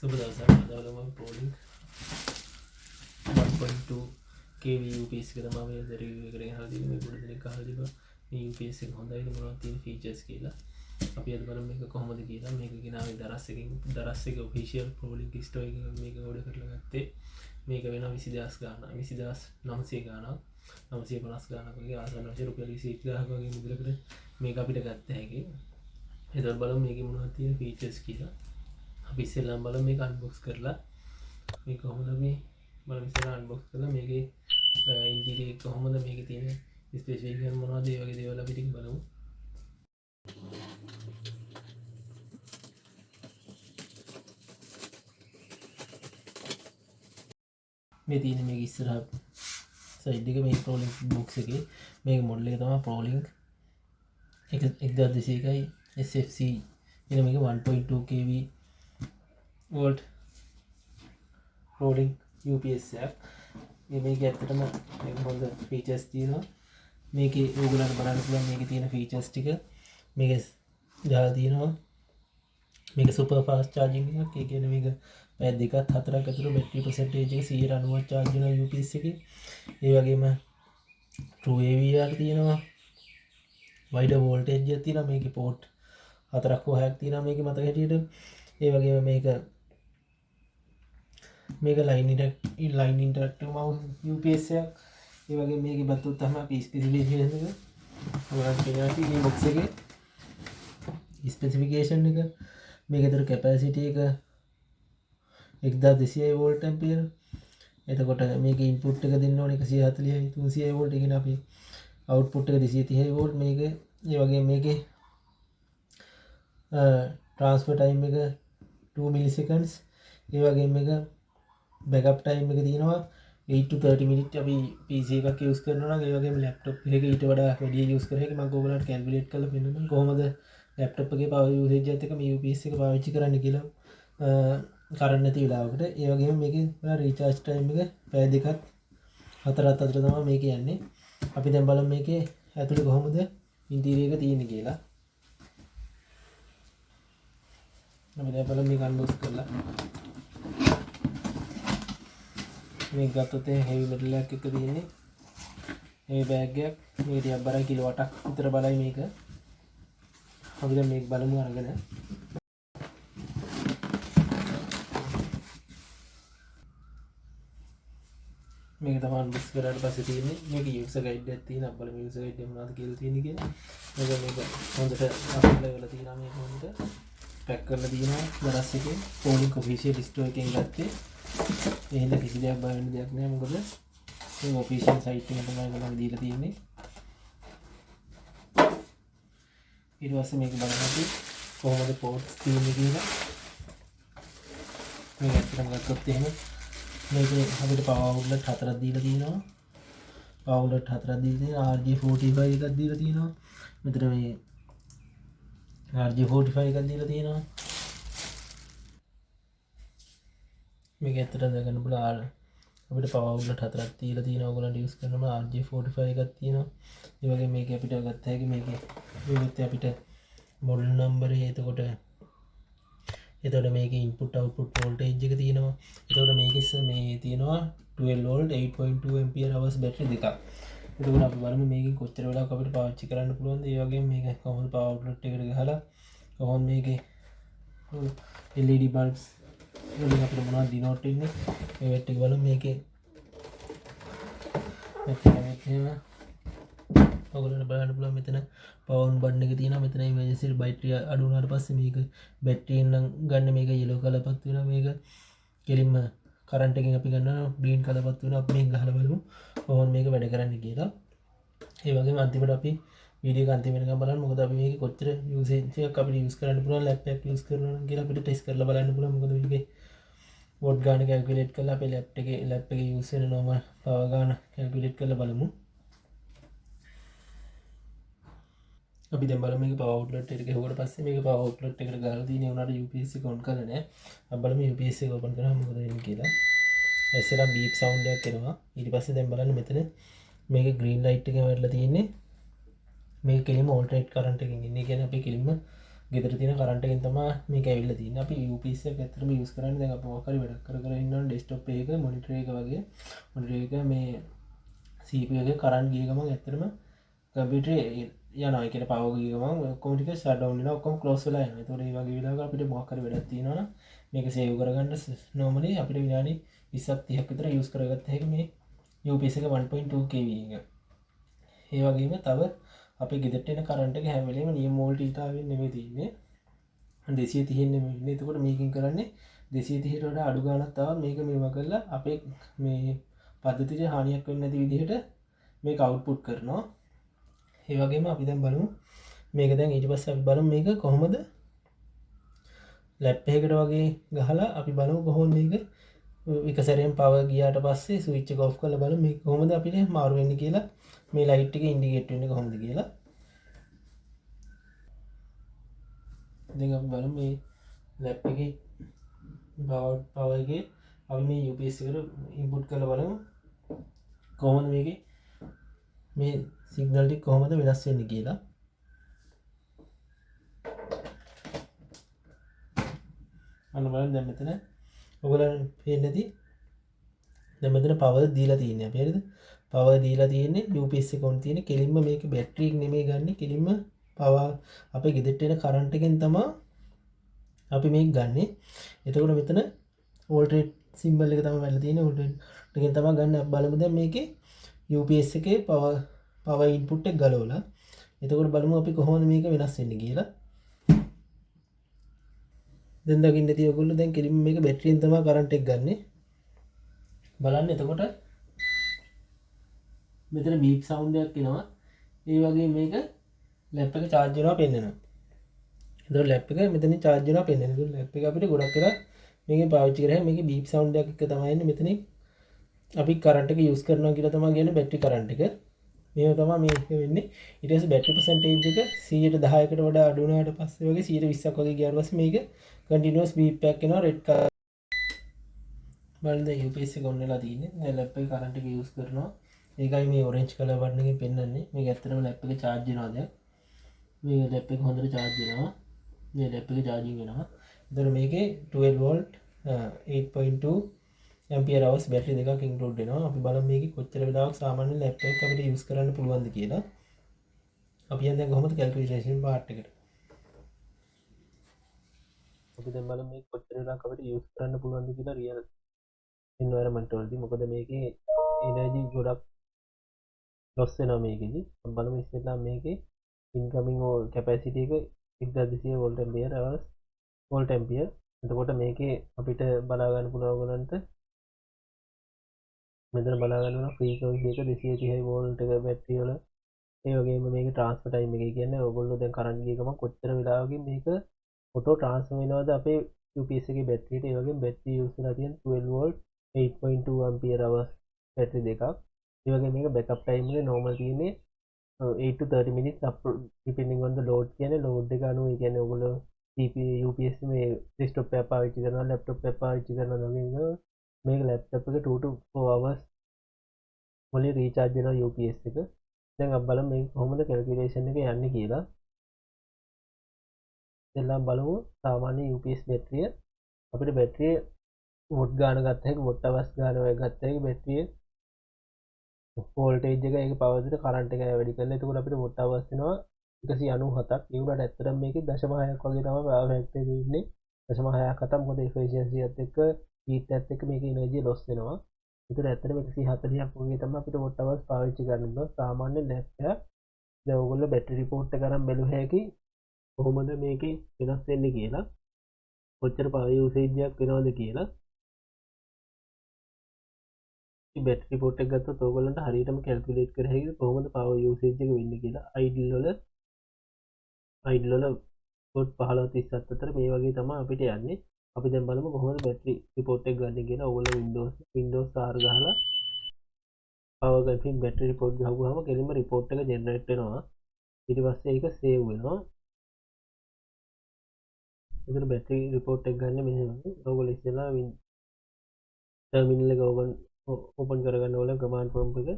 සුබ දවසක්. අද බලමු ProLink 1.2 kV UPS එක තමයි මේ රිවිව් එකට ගෙනල්ලා තියෙන්නේ. මේ පොඩි දෙනෙක් අහලා තිබ්බා මේ UPS එක හොඳයිද මොනවද තියෙන ෆීචර්ස් කියලා. අපි අද බලමු මේක කොහොමද කියලා. මේක ගෙනාවේ දරස් එකේ ඔෆිෂියල් ProLink ස්ටෝර් එකකින් මේක ඕඩර් කරලා ගත්තේ. මේක වෙනවා 20000 ගාණක් 20900 ගාණක් 950 ගාණක් වගේ ආසන්න වශයෙන් රුපියල් 20000ක් වගේ මුදලකට මේක අපිට ගත්ත හැකි. එතකොට බලමු මේකේ මොනවද තියෙන ෆීචර්ස් කියලා. අපි ඉස්සෙල්ලාම බලමු මේක අන්බොක්ස් කරලා මේක කොහොමද මේ බලමු ඉස්සෙල්ලා අන්බොක්ස් කරලා මේකේ ඉන්ටීරියර් එක කොහොමද මේකේ තියෙන ස්පෙસિෆිකේෂන් මොනවද ඒ වගේ දේවල් අපි ටික බලමු. මේ තියෙන මේක ඉස්සරහ සයිඩ් එක මේ ProLink බොක්ස් එකේ මේක මොඩල් එක තමයි ProLink 1201යි SFC කියන මේක 1.2 kV volt ProLink UPS එකක්. මේක ඇත්තටම මේක හොඳ ෆීචර්ස් තියෙනවා. මේකේ ඕගොල්ලන්ට බලන්න පුළුවන් මේකේ තියෙන ෆීචර්ස් ටික. මේක දාලා තියෙනවා. මේක සුපර් ෆාස්ට් චාර්ජින් එකක්. ඒ කියන්නේ මේක පැය දෙකක් හතරක් ඇතුළත බැටරි පර්සන්ටේජ් එක 90ක් චාර්ජ් වෙනවා UPS එකේ. ඒ වගේම True AVR තියෙනවා. වයිඩර් වෝල්ටේජ් එකක් තියෙනවා. මේකේ පෝට් 4ක් හෝ 6ක් තියෙනවා මේකේ මතක හැටියට. ඒ වගේම මේක ලයින් ඉන්ටරැක්ටිව් මවුන්ට් UPS එකක්. ඒ වගේ මේකේ බත්තොත් තමයි අපි ස්පෙસિෆිකේෂන් එක ඔයාලට කියනවා මේ බොක්ස් එකේ ස්පෙસિෆිකේෂන් එක. මේකේ කැපැසිටි එක 1200 වෝල්ට් ඇම්පියර්. එතකොට මේකේ ඉන්පුට් එක දෙන්න ඕනේ 140යි 300 වෝල්ට්. ඒ කියන්නේ අපි අවුට්පුට් එක 230 වෝල්ට් මේක. ඒ වගේම මේකේ ට්‍රාන්ස්ෆර් ටයිම් එක 2 මිලිසෙකන්ඩ්ස්. ඒ වගේම මේක බෑකප් ටයිම් එක තියෙනවා 8 to 30 මිනිත්. අපි PC එකක් යූස් කරනවා නම් ඒ වගේම ලැප්ටොප් එකක ඊට වඩා වැඩි යූස් කරන එක මම ඔයගොල්ලන්ට කැල්කියුලේට් කරලා පෙන්නනවා කොහොමද ලැප්ටොප් එකේ පවර් යූසේජ් එකත් එක්ක මේ UPS එක පාවිච්චි කරන්න කියලා කරන්න නැති වෙලාවකට. ඒ වගේම මේකේ රීචාර්ජ් ටයිම් එක පැය දෙකක් හතරක් අතර තමයි මේක යන්නේ. අපි දැන් බලමු මේකේ ඇතුලේ කොහොමද ඉන්ටීරියර් එක තියෙන්නේ කියලා. අපි දැන් බලමු මේක අන්බොක්ස් කරලා. මේක ගත්තොත් හෙවි මෙටල් එකක් එක තියෙන්නේ. මේ බෑග් එක මේක ටිකක් බරයි කිලෝ 8ක් විතර බලයි මේක. අපි දැන් මේක බලමු අරගෙන. මේක තමයි අන්බොක්ස් කරාට පස්සේ තියෙන්නේ. මේක යූසර් ගයිඩ් එකක් තියෙනවා. බලමු යූසර් ගයිඩ් එක මොනවද කියලා තියෙන්නේ කියලා. මේක හොඳට අප්ලයි කරලා තියෙනවා. මේක හොඳට පැක් කරලා තියෙනවා. දරස් එකේ ProLink ඔෆිෂියල් ස්ටෝර් එකෙන් ගත්තේ. ඒ හින්දා කිසි දෙයක් බය වෙන්න දෙයක් නෑ. මොකද මේ ඔෆිෂියල් සයිට් එකේ තමයි මම දීලා තියෙන්නේ. ඊට පස්සේ මේක බලන්න කොහොමද පෝට්ස් තියෙන්නේ කියලා. මේක ඇත්තටම ගත්තොත් එහෙම මේකේ අපිට පවර් අවුට්ලට් 4ක් දීලා තියෙනවා. පවර් අවුට්ලට් 4ක් දීලා තියෙනවා. RJ45 එකක් දීලා තියෙනවා. මෙතන මේ RJ45 එකක් දීලා තියෙනවා. මේක ඇත්තටම දැනගන්න පුළුවන් අපිට පවර් අවුට්ලට් 4ක් දීලා තියෙනවා. ඔයගොල්ලන්ට යූස් කරනම RJ45 එකක් තියෙනවා. ඒ වගේ මේක අපිට ගත්ත හැකි මේකේ අපිට මොඩල් නම්බරේ එතකොට මේකේ ඉන්පුට් අවුට්පුට් වෝල්ටේජ් එක තියෙනවා. එතකොට මේකේ මේ තියෙනවා 12 වෝල්ට් 8.2 ඇම්පියර් hours බැටරි දෙකක්. එතකොට අපි බලමු මේකෙන් කොච්චර වෙලාවක් අපිට පාවිච්චි කරන්න පුළුවන්ද. ඒ වගේම මේක කොහොමද පවර් අවුට්ලට් එකට ගහලා කොහොමද මේකේ LED bulbs වලින් අපිට මොනවද ඩිනෝට් වෙන්නේ ඒ වෙට් එක බලමු. මේකේ ඔයගොල්ලන්ට බලන්න පුළුවන් මෙතන පවර් ඔන් බටන් එක තියෙනවා. මෙතන ඉමර්ජන්සි බැටරි අඩු වුණාට පස්සේ මේක බැටරියෙන් නම් ගන්න මේක yellow කලර් පත් වෙනවා. මේක කෙලින්ම කරන්ට් එකෙන් අපි ගන්නවා green කලර් පත් වෙනවා. අපි මේක ගහලා බලමු කොහොමද මේක වැඩ කරන්නේ කියලා. ඒ වගේම අන්තිමට අපි වීඩියෝ එක අන්තිම වෙනකම් බලන්න. මොකද අපි මේක කොච්චර යූසේජ් එකක් අපිට යූස් කරන්න පුළුවන් ලැප් එකක් යූස් කරනවා නම් කියලා අපිට ටෙස්ට් කරලා බලන්න පුළුවන්. මොකද මේකේ වොට් ගාන කැල්කියුලේට් කරලා අපේ ලැප් එකේ යූස් වෙන normal පවර් ගාන කැල්කියුලේට් කරලා බලමු. අපි දැන් බලමු මේක පවර් අවුට්ලට් එකට ගහුවට පස්සේ මේක පවර් අවුට්ලට් එකට ගහලා තියෙන්නේ උනාට UPS එක ඔන් කරලා නැහැ. අපි බලමු UPS එක ඕපන් කරාම මොකද වෙන්නේ කියලා. එස්සෙලා බීප් සවුන්ඩ් එකක් එනවා. ඊට පස්සේ දැන් බලන්න මෙතන මේක ග්‍රීන් ලයිට් එකෙන් වැටලා තියෙන්නේ. මේක කෙලින්ම ඕල්ටර්නේට් කරන්ට් එකකින් ඉන්නේ. කියන්නේ අපි කෙලින්ම ගෙදර තියෙන කරන්ට් එකෙන් තමයි මේක ඇවිල්ලා තියෙන්නේ. අපි UPS එක ඇත්තටම යූස් කරන්නේ දැන් අපි මොකක් හරි වැඩක් කර කර ඉන්නවනේ ඩෙස්ක්ටොප් එකක මොනිටර් එක වගේ මොනිටර් එක මේ CPU එකේ කරන්ට් ගිය ගමන් ඇත්තටම කම්පියුටරේ යනවා. ඒ කියන්නේ පවර් ගිය ගමන් ඔක්කොම ටික ෂට් ඩවුන් වෙනවා. ඔක්කොම ක්ලෝස් වෙලා යනවා. ඒතකොට මේ වගේ වෙලාවක අපිට මොකක් හරි වැඩක් තියෙනවා නම් මේක සේව් කරගන්න normally අපිට විනාඩි 20ක් 30ක් විතර යූස් කරගත්ත හැකි මේ UPS එක 1.2 kV එක. ඒ වගේම තව අපේ ගෙදරට එන කරන්ට් එක හැම වෙලේම නියම වෝල්ටේජ් තාවෙන් නෙමෙයි තියෙන්නේ 230 නෙමෙයි ඉන්නේ. එතකොට මේකෙන් කරන්නේ 230ට වඩා අඩු ගාණක් තවත් මේක මේවා කරලා අපේ මේ පද්ධතියට හානියක් වෙන්නේ නැති විදිහට මේක අවුට්පුට් කරනවා. ඒ වගේම අපි දැන් බලමු මේක දැන් ඊට පස්සේ අපි බලමු මේක කොහොමද ලැප් එකකට වගේ ගහලා අපි බලමු කොහොමද මේක එක සැරයෙන් පවර් ගියාට පස්සේ ස්විච් එක ඔෆ් කරලා බලමු මේක කොහොමද අපිට මාරු වෙන්නේ කියලා මේ ලයිට් එක ඉන්ඩිකේට් වෙන්නේ කොහොමද කියලා. දැන් අපි බලමු මේ ලැප් එකේ පවර් එකේ අපි මේ UPS එකට ඉන්පුට් කරලා බලමු කොහොමද මේකේ මේ සිග්නල් ටික කොහොමද වෙනස් වෙන්නේ කියලා. අන්න බලන්න දැන් මෙතන ඔයගොල්ලන් පේන්නේ නැති දැන් මෙතන පවර් දීලා තියෙන්නේ අපි හරිද? පවර් දීලා තියෙන්නේ UPS එක on තියෙන්නේ කෙලින්ම මේක බැටරි එක නෙමෙයි ගන්න කෙලින්ම පවර් අපේ ගෙදරට එන කරන්ට් එකෙන් තමයි අපි මේක ගන්නෙ. එතකොට මෙතන වෝල්ටේජ් සිම්බල් එක තමයි වැල්ලා තියෙන්නේ වෝල්ටේජ් එකෙන් තමයි ගන්න. අපි බලමු දැන් මේකේ UPS එකේ පවර් ඉන්පුට් එක ගලවලා එතකොට බලමු අපි කොහොමද මේක වෙනස් වෙන්නේ කියලා. දැන් දකින්න තියෙන්නේ ඔයගොල්ලෝ දැන් කෙලින්ම මේක බැටරියෙන් තමයි කරන්ට් එක ගන්නෙ. බලන්න එතකොට මෙතන බීප් සවුන්ඩ් එකක් එනවා. ඒ වගේ මේක ලැප් එක charge වෙනවා පෙන්නනවා. එතකොට ලැප් එක මෙතනින් charge වෙනවා පෙන්නනවා. එතකොට ලැප් එක අපිට ගොඩක් වෙලා මේකෙන් පාවිච්චි කරලා මේකේ බීප් සවුන්ඩ් එකක් එක තමයි එන්නේ. මෙතනින් අපි කරන්ට් එක යූස් කරනවා කියලා තමයි කියන්නේ බැටරි කරන්ට් එක. මේක තමයි මේක වෙන්නේ. ඊට පස්සේ බැටරි percentage එක 110කට වඩා අඩු වුණාට පස්සේ වගේ 120ක් වගේ ගියාට පස්සේ මේක continuous beep එකක් එනවා red color. බලන්න දැන් UPS එක on වෙලා තියෙන්නේ. දැන් ලැප් එකේ කරන්ට් එක යූස් කරනවා. ඒකයි මේ orange color බටන් එකෙන් පෙන්වන්නේ. මේක ඇත්තටම ලැප් එකේ charge වෙනවා දැන්. මේ ලැප් එක හොඳට charge වෙනවා. මේ ලැප් එකේ charging වෙනවා. එතකොට මේකේ 12 volt 8.2 ampere hours බැටරි දෙකක් ඉන්ක්ලූඩ් වෙනවා. අපි බලමු මේකේ කොච්චර වෙලාවක් සාමාන්‍ය ලැප් එකක් අපිට යූස් කරන්න පුළුවන්ද කියලා. අපි යන්නේ කොහොමද කැල්කියුලේෂන් පාර්ට් එකට. අපි දැන් බලමු මේක කොච්චර වෙලාවක් අපිට යූස් කරන්න පුළුවන්ද කියලා රියල් එන්වයරන්මන්ට් වලදී. මොකද මේකේ එනර්ජි ගොඩක් ලොස් වෙනවා මේකෙදි. අපි බලමු ඉස්සෙල්ලා මේකේ ඉන්කමින් කැපැසිටි එක 1200 volt ampere hours volt ampere. එතකොට මේකේ අපිට බලා ගන්න පුළුවන් ඔයගලන්ට මෙතන බලා ගන්න ෆ්‍රීකවන්සි එක 230 වෝල්ට් එක බැටරි වල. ඒ වගේම මේකේ ට්‍රාන්ස්ෆර් ටයිම් එක කියන්නේ ඔයගොල්ලෝ දැන් කරන්ට් ගිය ගමන් කොච්චර වෙලාවකින් මේක ඔටෝ ට්‍රාන්ස්ෆර් වෙනවද අපේ UPS එකේ බැටරියට. ඒ වගේම බැටරි යූස් වෙලා තියෙන 12 වෝල්ට් 8.2 ampere hours බැටරි දෙකක්. ඒ වගේම මේක බෑකප් ටයිම් එක normal තියෙන්නේ 8 to 30 minutes up depending on the load කියන්නේ load එක අනුව. ඒ කියන්නේ ඔයගොල්ලෝ CPU UPS මේ desktop එක පාවිච්චි කරනවා laptop එක පාවිච්චි කරනවා වගේ මේක laptop එක 2 to 4 hours වලින් recharge වෙනවා UPS එක. දැන් අපි බලමු මේක කොහොමද calculation එක යන්නේ කියලා. එல்லாம் බලමු සාමාන්‍ය UPS බැටරිය අපිට බැටරිය වොට් ගාන ගත්ත හැකි වොට් අවර්ස් ගාන වගේ ගත්ත හැකි බැටරිය වෝල්ටේජ් එක ඒක පවර් දෙන කරන්ට් එක වැඩි කරලා එතකොට අපිට වොට් අවර්ස් වෙනවා 197ක්. ඒ වුණාට ඇත්තටම මේකේ 0.6ක් වගේ තමයි පවර් ෆැක්ටර් එක ඉන්නේ. 0.6ක් අතම් මොකද efficiency එකත් එක්ක heat එකත් එක්ක මේකේ එනර්ජි loss වෙනවා. ඒතර ඇත්තටම 140ක් වගේ තමයි අපිට වොට් අවර්ස් පාවිච්චි කරන්න පුළුවන් සාමාන්‍ය ලැප් එක. දැන් ඔයගොල්ලෝ බැටරි රිපෝට් එක අරන් බැලුව හැකි කොහොමද මේකේ වෙනස් වෙන්නේ කියලා. කොච්චර පවර් යූසේජ් එකක් වෙනවද කියලා. මේ බැටරි රිපෝට් එක ගත්තොත් ඔයගොල්ලන්ට හරියටම කැල්කියුලේට් කර හැකියි කොහොමද පවර් යූසේජ් එක වෙන්නේ කියලා. අයිඩල් වල වොට් 15 37 අතර මේ වගේ තමයි අපිට යන්නේ. අපි දැන් බලමු කොහොමද බැටරි රිපෝට් එක ගන්න කියලා. ඔයගොල්ලෝ Windows R ගහලා power config battery report ගහුවාම කෙලින්ම report එක generate වෙනවා. ඊට පස්සේ ඒක save වෙනවා. එතන battery report එක ගන්න මෙහෙම. ඔයගොල්ලෝ ඉස්සෙල්ලා terminal එක open කරගන්න ඕන command prompt එක.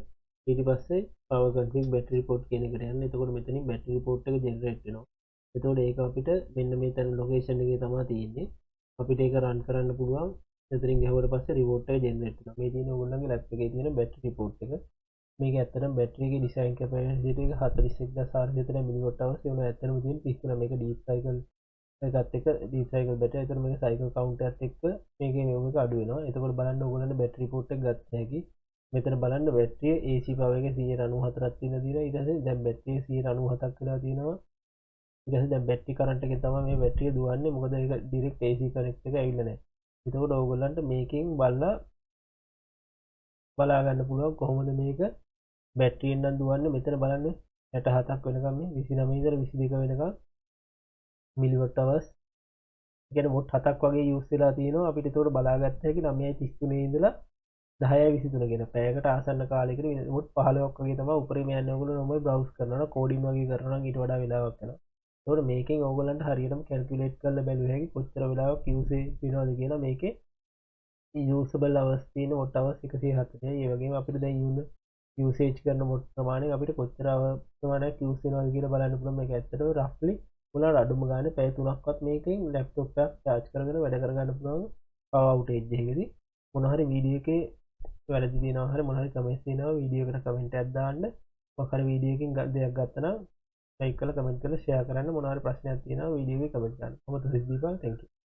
ඊට පස්සේ power config battery report කියන එකට යන්න. එතකොට මෙතනින් battery report එක generate වෙනවා. එතකොට ඒක අපිට මෙන්න මේ තැන ලොකේෂන් එකේ තමයි තියෙන්නේ. අපිට ඒක රන් කරන්න පුළුවන්. එතනින් ගැහුවට පස්සේ රිපෝට් එක ජෙනරේට් වෙනවා. මේ තියෙන ඕගොල්ලන්ගේ ලැප් එකේ තියෙන බැටරි රිපෝට් එක. මේක ඇත්තටම බැටරි එකේ ඩිසයින් කැපැසිටි එක 41400 මිලිවොට් අවර්ස් ඒ වුණා. ඇත්තටම තියෙන 33 මේක ඩීප් සයිකල් එකත් එක්ක ඩීප් සයිකල් බැටරි. එතකොට මේක සයිකල් කවුන්ට් එකත් එක්ක මේකේ මේක එක අඩු වෙනවා. එතකොට බලන්න ඕගොල්ලන්ට බැටරි රිපෝට් එක ගත්ත හැකි. මෙතන බලන්න බැටරිය AC පවර් එක 194ක් තියෙනවා තියෙනවා. ඊට පස්සේ දැන් බැටරිය 197ක් වෙලා තියෙනවා. ඊට පස්සේ දැන් බැටරි කරන්ට් එකෙන් තමයි මේ බැටරිය දුවන්නේ. මොකද ඒක ඩිරෙක්ට් AC කනෙක්ට් එක ඇවිල්ලා නැහැ. එතකොට ඕගොල්ලන්ට මේකෙන් බලා ගන්න පුළුවන් කොහොමද මේක බැටරියෙන් නම් දුවන්නේ. මෙතන බලන්න 67ක් වෙනකම් මේ 29 ඉඳලා 22 වෙනකම් මිලිවොට් අවර්ස් කියන්නේ වොට් 7ක් වගේ යූස් වෙලා තියෙනවා. අපිට ඒතකොට බලාගත්ත හැකි 9:33 ඉඳලා 10:23 කියන පැයකට ආසන්න කාලයකට වොට් 15ක් වගේ තමයි උඩරිම යන්නේ. ඔයගොල්ලෝ නොමයි බ්‍රවුස් කරනවා කෝඩින් වගේ කරනවා නම් ඊට වඩා වෙලාවක් යනවා. ඒතකොට මේකෙන් ඕගොල්ලන්ට හරියටම කැල්කියුලේට් කරලා බැලුව හැකි කොච්චර වෙලාවක් යූසේජ් වෙනවද කියලා. මේකේ යූසබල් අවර්ස් තියෙන වොට් අවර්ස් 140යි. ඒ වගේම අපිට දැන් යූසේජ් කරන වොට් ප්‍රමාණය අපිට කොච්චර ප්‍රමාණයක් යූස් වෙනවද කියලා බලන්න පුළුවන්. මේක ඇත්තටම රෆ්ලි උනාට අඩුම ගානේ පැය 3ක්වත් මේකෙන් ලැප්ටොප් එකක් charge කරගෙන වැඩ කරගන්න පුළුවන් power outage එකකදී. මොන හරි වීඩියෝ එකේ වැරදි තියෙනවා හරි මොන හරි කමෙන්ට්ස් තියෙනවා වීඩියෝ එකට කමෙන්ට් එකක් දාන්න. මොකක් හරි වීඩියෝ එකකින් දෙයක් ගත්තා නම් ලයික් කරලා කමෙන්ට් කරලා ෂෙයා කරන්න. මොන හරි ප්‍රශ්නයක් තියෙනවා වීඩියෝ එකේ කමෙන්ට් කරන්න. කොහොමද සිද්ධ දීපන් thank you